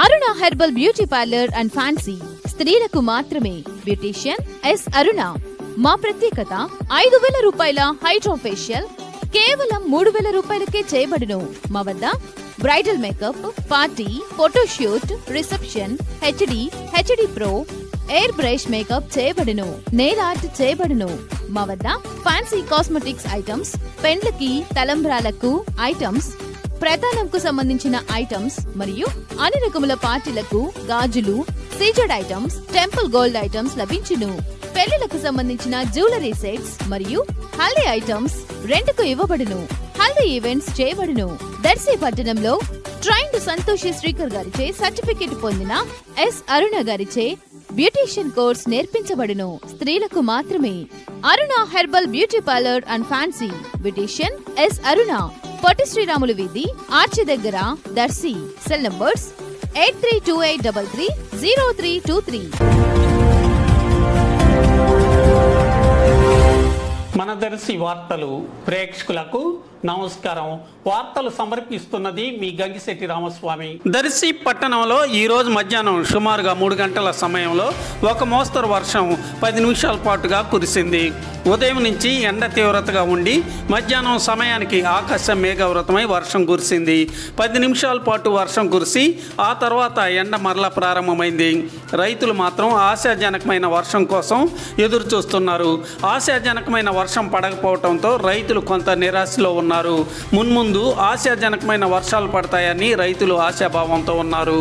Aruna herbal beauty parlour and fancy స్త్రీలకు మాత్రమే. Beautician S అరుణ. మా ప్రత్యేకత 5,000 రూపాయల హైడ్రో ఫేషియల్ కేవలం 3,000 రూపాయలకే చేయబడును. మా వద్ద bridal makeup, party, photoshoot, reception, HD pro, air brush makeup చేయబడును. నెయిల్ ఆర్ట్ చేయబడును. మా వద్ద ఫ్యాన్సీ కాస్మెటిక్స్ ఐటమ్స్, పెండ్లకి, తలంబ్రాలకు ఐటమ్స్, ప్రధానంకు సంబంధించిన ఐటమ్స్ మరియు అన్ని రకముల పార్టీలకు గాజులు, CZ items, temple gold items లభించును. పెళ్లిలకు సంబంధించిన జ్యువెలరీ సెట్స్ మరియు హల్దీ ఐటమ్స్ రెంట్కు ఇవ్వబడును. హల్దీ ఈవెంట్స్ చేయబడును. దర్శి పట్టణంలో ట్రైన్డ్ సంతోషి శ్రీకర్ గారిచే సర్టిఫికెట్ పొందిన ఎస్ అరుణ గారిచే బ్యూటీషియన్ కోర్స్ నేర్పించబడును. స్త్రీలకు మాత్రమే. Aruna herbal beauty parlour and fancy. Beautician S Aruna. Potti Sriramulu వీధి, ఆర్చి దగ్గర, దర్శి. Cell numbers 8328330323. మన దర్శి వార్తలు ప్రేక్షకులకు నమస్కారం. వార్తలు సమర్పిస్తున్నది మీ గంగిశెట్టి రామస్వామి. దర్శి పట్టణంలో ఈ రోజు మధ్యాహ్నం సుమారుగా 3 గంటల సమయంలో ఒక మోస్తరు వర్షం 10 నిమిషాల పాటుగా కురిసింది. ఉదయం నుంచి ఎండ తీవ్రతగా ఉండి మధ్యాహ్నం సమయానికి ఆకాశం మేఘావృతమై వర్షం కురిసింది. 10 నిమిషాల పాటు వర్షం కురిసి ఆ తర్వాత ఎండ మరలా ప్రారంభమైంది. రైతులు మాత్రం ఆశాజనకమైన వర్షం కోసం ఎదురు చూస్తున్నారు. ఆశాజనకమైన వర్షం పడకపోవడంతో రైతులు కొంత నిరాశలో ఉన్నారు. మున్ముందు ఆశాజనకమైన వర్షాలు పడతాయని రైతులు ఆశాభావంతో ఉన్నారు.